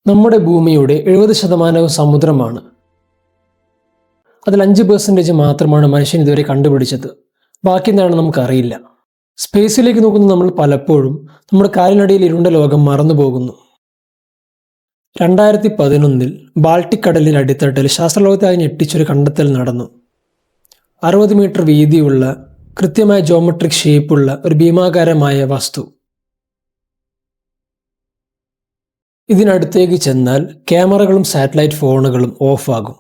നമ്മുടെ ഭൂമിയുടെ 70% സമുദ്രമാണ്. അതിൽ 5% മാത്രമാണ് മനുഷ്യൻ ഇതുവരെ കണ്ടുപിടിച്ചത്. ബാക്കി എന്താണെന്ന് നമുക്കറിയില്ല. സ്പേസിലേക്ക് നോക്കുന്ന നമ്മൾ പലപ്പോഴും നമ്മുടെ കാലിനടിയിൽ ഇരുണ്ട ലോകം മറന്നുപോകുന്നു. 2011 ബാൾട്ടിക് കടലിൽ അടിത്തട്ടിൽ ശാസ്ത്രലോകത്തെ ഞെട്ടിച്ചൊരു കണ്ടെത്തൽ നടന്നു. 60 മീറ്റർ വീതിയുള്ള കൃത്യമായ ജോമെട്രിക് ഷേപ്പുള്ള ഒരു ഭീമാകാരമായ വസ്തു. ഇതിനടുത്തേക്ക് ചെന്നാൽ ക്യാമറകളും സാറ്റലൈറ്റ് ഫോണുകളും ഓഫാകും.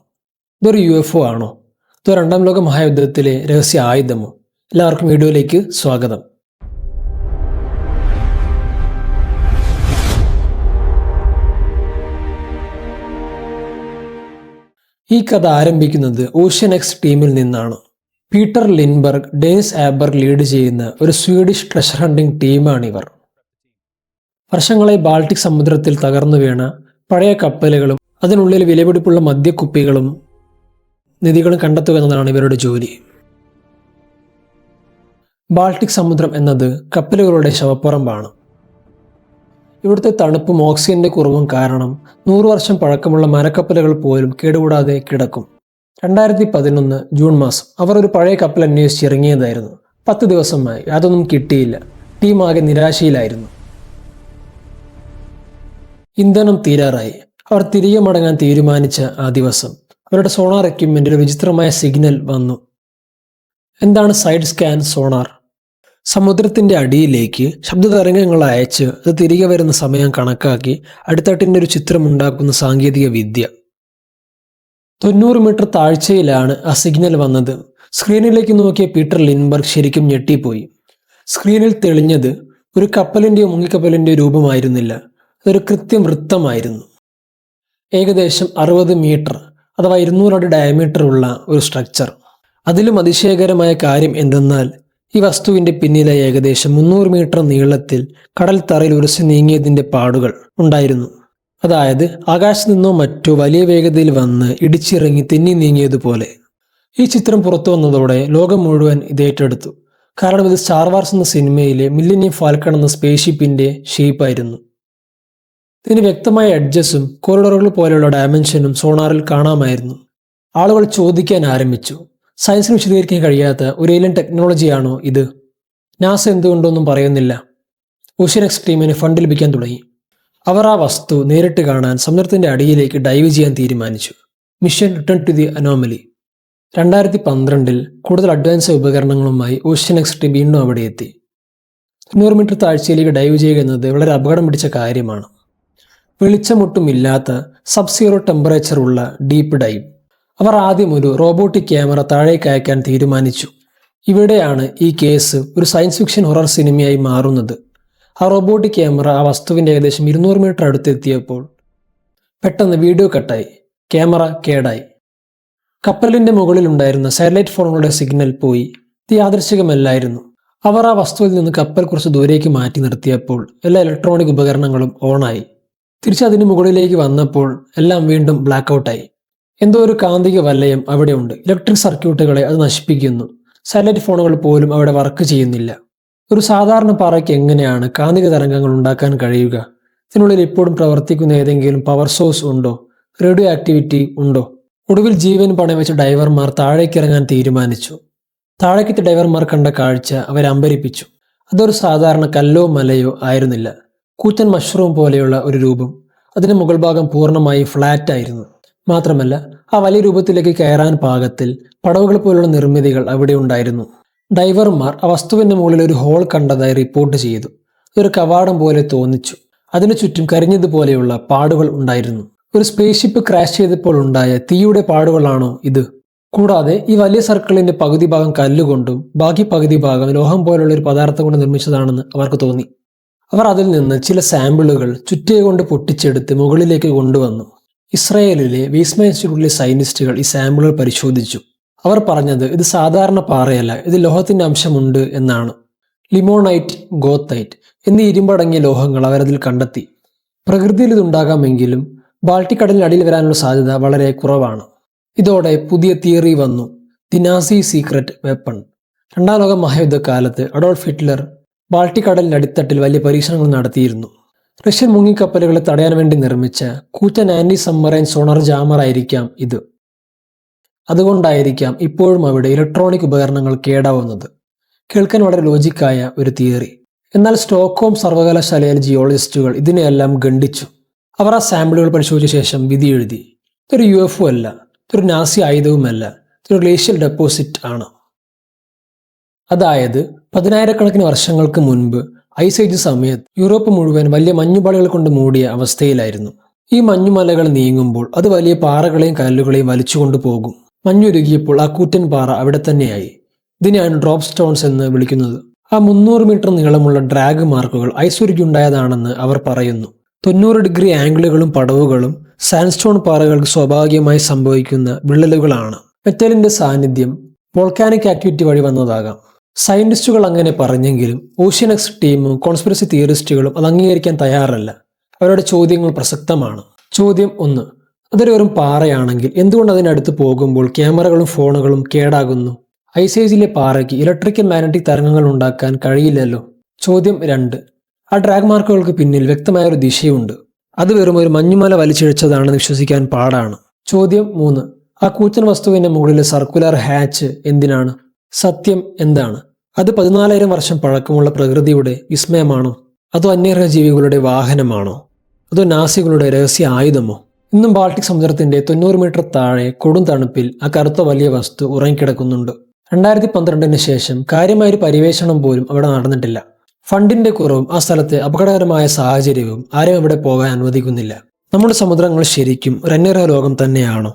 ഇതൊരു UFO ആണോ? ഇതോ രണ്ടാം ലോക മഹായുദ്ധത്തിലെ രഹസ്യ ആയുധമോ? എല്ലാവർക്കും വീഡിയോയിലേക്ക് സ്വാഗതം. ഈ കഥ ആരംഭിക്കുന്നത് ഓഷ്യൻ എക്സ് ടീമിൽ നിന്നാണ്. പീറ്റർ ലിൻബർഗ്, ഡെനിസ് ആബർഗ് ലീഡ് ചെയ്യുന്ന ഒരു സ്വീഡിഷ് ട്രഷർ ഹണ്ടിംഗ് ടീമാണിവർ. വർഷങ്ങളായി ബാൾട്ടിക് സമുദ്രത്തിൽ തകർന്നു വീണ പഴയ കപ്പലുകളും അതിനുള്ളിൽ വിലപിടിപ്പുള്ള മദ്യക്കുപ്പികളും നിധികളും കണ്ടെത്തുക എന്നതാണ് ഇവരുടെ ജോലി. ബാൾട്ടിക് സമുദ്രം എന്നത് കപ്പലുകളുടെ ശവപ്പുറമ്പാണ്. ഇവിടുത്തെ തണുപ്പും ഓക്സിജന്റെ കുറവും കാരണം 100 വർഷം പഴക്കമുള്ള മരക്കപ്പലുകൾ പോലും കേടുകൂടാതെ കിടക്കും. 2011 ജൂൺ മാസം അവർ ഒരു പഴയ കപ്പൽ അന്വേഷിച്ച് ഇറങ്ങിയതായിരുന്നു. 10 ദിവസമായി അതൊന്നും കിട്ടിയില്ല. ടീം ആകെ നിരാശയിലായിരുന്നു. ഇന്ധനം തീരാറായി. അവർ തിരികെ മടങ്ങാൻ തീരുമാനിച്ച ആ ദിവസം അവരുടെ സോണാർ എക്യുപ്മെന്റിൽ വിചിത്രമായ സിഗ്നൽ വന്നു. എന്താണ് സൈഡ് സ്കാൻ സോണാർ? സമുദ്രത്തിന്റെ അടിയിലേക്ക് ശബ്ദതരംഗങ്ങൾ അയച്ച് അത് തിരികെ വരുന്ന സമയം കണക്കാക്കി അടിത്തട്ടിന്റെ ഒരു ചിത്രം ഉണ്ടാക്കുന്ന സാങ്കേതിക വിദ്യ. 90 മീറ്റർ താഴ്ചയിലാണ് ആ സിഗ്നൽ വന്നത്. സ്ക്രീനിലേക്ക് നോക്കിയ പീറ്റർ ലിൻബർഗ് ശരിക്കും ഞെട്ടിപ്പോയി. സ്ക്രീനിൽ തെളിഞ്ഞത് ഒരു കപ്പലിന്റെയോ മുങ്ങിക്കപ്പലിന്റെയോ രൂപമായിരുന്നില്ല. അതൊരു കൃത്യം വൃത്തമായിരുന്നു. ഏകദേശം 60 മീറ്റർ അഥവാ 200 അടി ഡയമീറ്റർ ഉള്ള ഒരു സ്ട്രക്ചർ. അതിലും അതിശയകരമായ കാര്യം എന്തെന്നാൽ ഈ വസ്തുവിന്റെ പിന്നിലെ ഏകദേശം 300 മീറ്റർ നീളത്തിൽ കടൽ തറയിൽ ഉരಸಿ നീങ്ങിയതിന്റെ പാടുകൾ ഉണ്ടായിരുന്നു. അതായത് ആകാശത്ത് നിന്നോ മറ്റോ വലിയ വേഗതയിൽ വന്ന് ഇടിച്ചിറങ്ങി തെന്നി നീങ്ങിയതുപോലെ. ഈ ചിത്രം പുറത്തു വന്നതോടെ ലോകം മുഴുവൻ ഇത് ഏറ്റെടുത്തു. കാരണം ഇത് സ്റ്റാർ വാർസ് എന്ന സിനിമയിലെ മില്ലേനിയം ഫാൽക്കൺ എന്ന സ്പേസ്ഷിപ്പിന്റെ ഷേപ്പായിരുന്നു. ഇതിന് വ്യക്തമായ എഡ്ജസും കോറിഡോറുകൾ പോലെയുള്ള ഡയമെൻഷനും സോണാറിൽ കാണാമായിരുന്നു. ആളുകൾ ചോദിക്കാൻ ആരംഭിച്ചു, സയൻസിന് വിശദീകരിക്കാൻ കഴിയാത്ത ഒരു ഏലിയൻ ടെക്നോളജിയാണോ ഇത്? നാസ എന്തുകൊണ്ടൊന്നും പറയുന്നില്ല. ഓഷ്യൻ എക്സ് ടീമിന് ഫണ്ട് ലഭിക്കാൻ തുടങ്ങി. അവർ ആ വസ്തു നേരിട്ട് കാണാൻ സമുദ്രത്തിന്റെ അടിയിലേക്ക് ഡൈവ് ചെയ്യാൻ തീരുമാനിച്ചു. Mission return to the anomaly. 2012 കൂടുതൽ അഡ്വാൻസ് ഉപകരണങ്ങളുമായി ഓഷ്യൻ എക്സ് ടീം വീണ്ടും അവിടെ എത്തി. 100 മീറ്റർ താഴ്ചയിലേക്ക് ഡൈവ് ചെയ്യുക എന്നത് വളരെ അപകടം പിടിച്ച കാര്യമാണ്. വെളിച്ചമൊട്ടുമില്ലാത്ത സബ് സീറോ ടെമ്പറേച്ചർ ഉള്ള ഡീപ്പ് ഡൈവ്. അവർ ആദ്യം ഒരു റോബോട്ടിക് ക്യാമറ താഴേക്ക് അയക്കാൻ തീരുമാനിച്ചു. ഇവിടെയാണ് ഈ കേസ് ഒരു സയൻസ് ഫിക്ഷൻ ഹൊറർ സിനിമയായി മാറുന്നത്. ആ റോബോട്ടിക് ക്യാമറ ആ വസ്തുവിന്റെ ഏകദേശം 200 മീറ്റർ അടുത്തെത്തിയപ്പോൾ പെട്ടെന്ന് വീഡിയോ കട്ടായി. ക്യാമറ കേടായി. കപ്പലിന്റെ മുകളിൽ ഉണ്ടായിരുന്ന സാറ്റലൈറ്റ് ഫോണുകളുടെ സിഗ്നൽ പോയി. ഇത് യാദൃശ്ചികമല്ലായിരുന്നു. അവർ ആ വസ്തുവിൽ നിന്ന് കപ്പൽ കുറച്ച് ദൂരേക്ക് മാറ്റി നിർത്തിയപ്പോൾ എല്ലാ ഇലക്ട്രോണിക് ഉപകരണങ്ങളും ഓണായി. തിരിച്ചതിന് മുകളിലേക്ക് വന്നപ്പോൾ എല്ലാം വീണ്ടും ബ്ലാക്ക് ഔട്ടായി. എന്തോ ഒരു കാന്തിക വലയം അവിടെ ഉണ്ട്. ഇലക്ട്രിക് സർക്യൂട്ടുകളെ അത് നശിപ്പിക്കുന്നു. സാറ്റലൈറ്റ് ഫോണുകൾ പോലും അവിടെ വർക്ക് ചെയ്യുന്നില്ല. ഒരു സാധാരണ പാറയ്ക്ക് എങ്ങനെയാണ് കാന്തിക തരംഗങ്ങൾ ഉണ്ടാക്കാൻ കഴിയുക? ഇതിനുള്ളിൽ ഇപ്പോഴും പ്രവർത്തിക്കുന്ന ഏതെങ്കിലും പവർ സോഴ്സ് ഉണ്ടോ? റേഡിയോ ആക്ടിവിറ്റി ഉണ്ടോ? ഒടുവിൽ ജീവൻ പണയം വെച്ച ഡൈവർമാർ താഴേക്കിറങ്ങാൻ തീരുമാനിച്ചു. താഴേക്കെത്തിയ ഡൈവർമാർ കണ്ട കാഴ്ച അവരെ അമ്പരിപ്പിച്ചു. അതൊരു സാധാരണ കല്ലോ മലയോ ആയിരുന്നില്ല. കൂറ്റൻ മഷ്റൂം പോലെയുള്ള ഒരു രൂപം. അതിന്റെ മുകൾ ഭാഗം പൂർണ്ണമായി ഫ്ലാറ്റ് ആയിരുന്നു. മാത്രമല്ല ആ വലിയ രൂപത്തിലേക്ക് കയറാൻ പാകത്തിൽ പടവുകൾ പോലുള്ള നിർമ്മിതികൾ അവിടെ ഉണ്ടായിരുന്നു. ഡൈവർമാർ ആ വസ്തുവിന്റെ മുകളിൽ ഒരു ഹോൾ കണ്ടതായി റിപ്പോർട്ട് ചെയ്തു. ഇതൊരു കവാടം പോലെ തോന്നിച്ചു. അതിനു ചുറ്റും കരിഞ്ഞതുപോലെയുള്ള പാടുകൾ ഉണ്ടായിരുന്നു. ഒരു സ്പേസ്ഷിപ്പ് ക്രാഷ് ചെയ്തപ്പോൾ ഉണ്ടായ തീയുടെ പാടുകളാണോ ഇത്? കൂടാതെ ഈ വലിയ സർക്കിളിന്റെ പകുതി ഭാഗം കല്ലുകൊണ്ടും ബാക്കി പകുതി ഭാഗം ലോഹം പോലുള്ള ഒരു പദാർത്ഥം കൊണ്ട് നിർമ്മിച്ചതാണെന്ന് അവർക്ക് തോന്നി. അവർ അതിൽ നിന്ന് ചില സാമ്പിളുകൾ ചുറ്റിക കൊണ്ട് പൊട്ടിച്ചെടുത്ത് മുകളിലേക്ക് കൊണ്ടുവന്നു. ഇസ്രായേലിലെ വിസ്മയ ഇൻസ്റ്റിറ്റ്യൂട്ടിലെ സയന്റിസ്റ്റുകൾ ഈ സാമ്പിളുകൾ പരിശോധിച്ചു. അവർ പറഞ്ഞത് ഇത് സാധാരണ പാറയല്ല, ഇത് ലോഹത്തിന്റെ അംശമുണ്ട് എന്നാണ്. ലിമോണൈറ്റ്, ഗോത്തൈറ്റ് എന്നീ ഇരുമ്പടങ്ങിയ ലോഹങ്ങൾ അവരതിൽ കണ്ടെത്തി. പ്രകൃതിയിൽ ഇതുണ്ടാകാമെങ്കിലും ബാൾട്ടിക് കടലിന് അടിയിൽ വരാനുള്ള സാധ്യത വളരെ കുറവാണ്. ഇതോടെ പുതിയ തിയറി വന്നു, ദി നാസി സീക്രട്ട് വെപ്പൺ. രണ്ടാം ലോക മഹായുദ്ധകാലത്ത് അഡോൾഫ് ഹിറ്റ്ലർ ബാൾട്ടിക് കടലിന്റെ അടിത്തട്ടിൽ വലിയ പരീക്ഷണങ്ങൾ നടത്തിയിരുന്നു. റഷ്യൻ മുങ്ങിക്കപ്പലുകളെ തടയാൻ വേണ്ടി നിർമ്മിച്ച കൂറ്റൻ ആന്റി സബ്മറൈൻ സോണർ ജാമർ ആയിരിക്കാം ഇത്. അതുകൊണ്ടായിരിക്കാം ഇപ്പോഴും അവിടെ ഇലക്ട്രോണിക് ഉപകരണങ്ങൾ കേടാവുന്നത്. കേൾക്കാൻ വളരെ ലോജിക്കായ ഒരു തിയറി. എന്നാൽ സ്റ്റോക്ക്ഹോം സർവകലാശാലയിലെ ജിയോളജിസ്റ്റുകൾ ഇതിനെയെല്ലാം ഖണ്ഡിച്ചു. അവർ ആ സാമ്പിളുകൾ പരിശോധിച്ച ശേഷം വിധി എഴുതി. ഇതൊരു UFO അല്ല, ഇതൊരു നാസി ആയുധവുമല്ല, ഇതൊരു ഗ്ലേഷ്യൽ ഡെപ്പോസിറ്റ് ആണ്. അതായത് 10,000-കണക്കിന് വർഷങ്ങൾക്ക് മുൻപ് ഐസ് ഏജ് സമയത്ത് യൂറോപ്പ് മുഴുവൻ വലിയ മഞ്ഞുപാളികൾ കൊണ്ട് മൂടിയ അവസ്ഥയിലായിരുന്നു. ഈ മഞ്ഞുമലകൾ നീങ്ങുമ്പോൾ അത് വലിയ പാറകളെയും കല്ലുകളെയും വലിച്ചുകൊണ്ടു പോകും. മഞ്ഞുരുകിയപ്പോൾ ആ കൂറ്റൻ പാറ അവിടെ തന്നെയായി. ഇതിനെയാണ് ഡ്രോപ്പ് സ്റ്റോൺസ് എന്ന് വിളിക്കുന്നത്. ആ 300 മീറ്റർ നീളമുള്ള ഡ്രാഗ് മാർക്കുകൾ ഐസ് ഉരുകിയുണ്ടായതാണെന്ന് അവർ പറയുന്നു. 90 ഡിഗ്രി ആംഗിളുകളും പടവുകളും സാൻഡ്സ്റ്റോൺ പാറകൾക്ക് സ്വാഭാവികമായി സംഭവിക്കുന്ന വിള്ളലുകളാണ്. മെറ്റലിന്റെ സാന്നിധ്യം വോൾക്കാനിക് ആക്ടിവിറ്റി വഴി വന്നതാകാം. സയന്റിസ്റ്റുകൾ അങ്ങനെ പറഞ്ഞെങ്കിലും ഓഷ്യനെക്സ് ടീമും കോൺസ്പിറസി തിയറിസ്റ്റുകളും അത് അംഗീകരിക്കാൻ തയ്യാറല്ല. അവരുടെ ചോദ്യങ്ങൾ പ്രസക്തമാണ്. ചോദ്യം 1. അതൊരു വെറും പാറയാണെങ്കിൽ എന്തുകൊണ്ട് അതിനടുത്ത് പോകുമ്പോൾ ക്യാമറകളും ഫോണുകളും കേടാകുന്നു? ഐസേജിലെ പാറയ്ക്ക് ഇലക്ട്രിക്കൽ മാഗ്നറ്റിക് തരംഗങ്ങൾ ഉണ്ടാക്കാൻ കഴിയില്ലല്ലോ. ചോദ്യം 2. ആ ഡ്രാഗ് മാർക്കുകൾക്ക് പിന്നിൽ വ്യക്തമായൊരു ദിശയുണ്ട്. അത് വെറും ഒരു മഞ്ഞുമല വലിച്ചിഴച്ചതാണെന്ന് വിശ്വസിക്കാൻ പാടാണ്. ചോദ്യം 3. ആ കൂറ്റൻ വസ്തുവിന്റെ മുകളിലെ സർക്കുലർ ഹാച്ച് എന്തിനാണ്? സത്യം എന്താണ്? അത് 14,000 വർഷം പഴക്കമുള്ള പ്രകൃതിയുടെ വിസ്മയമാണോ? അതോ അന്യഗ്രഹജീവികളുടെ വാഹനമാണോ? അതോ നാസികളുടെ രഹസ്യ ആയുധമോ? ഇന്നും ബാൾട്ടിക് സമുദ്രത്തിന്റെ 90 മീറ്റർ താഴെ കൊടും തണുപ്പിൽ ആ കറുത്ത വലിയ വസ്തു ഉറങ്ങിക്കിടക്കുന്നുണ്ട്. 2012 ശേഷം കാര്യമായൊരു പര്യവേഷണം പോലും അവിടെ നടന്നിട്ടില്ല. ഫണ്ടിന്റെ കുറവും ആ സ്ഥലത്തെ അപകടകരമായ സാഹചര്യവും ആരും അവിടെ പോകാൻ അനുവദിക്കുന്നില്ല. നമ്മുടെ സമുദ്രങ്ങൾ ശരിക്കും ഒരു അന്യഗ്രഹ ലോകം തന്നെയാണോ?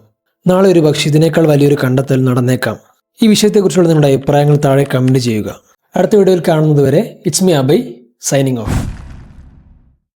നാളെ ഒരു പക്ഷേ ഇതിനേക്കാൾ വലിയൊരു കണ്ടെത്തൽ നടന്നേക്കാം. ഈ വിഷയത്തെക്കുറിച്ചുള്ള നിങ്ങളുടെ അഭിപ്രായങ്ങൾ താഴെ കമന്റ് ചെയ്യുക. അടുത്ത വീഡിയോയിൽ കാണുന്നതുവരെ it's me Abhay signing of.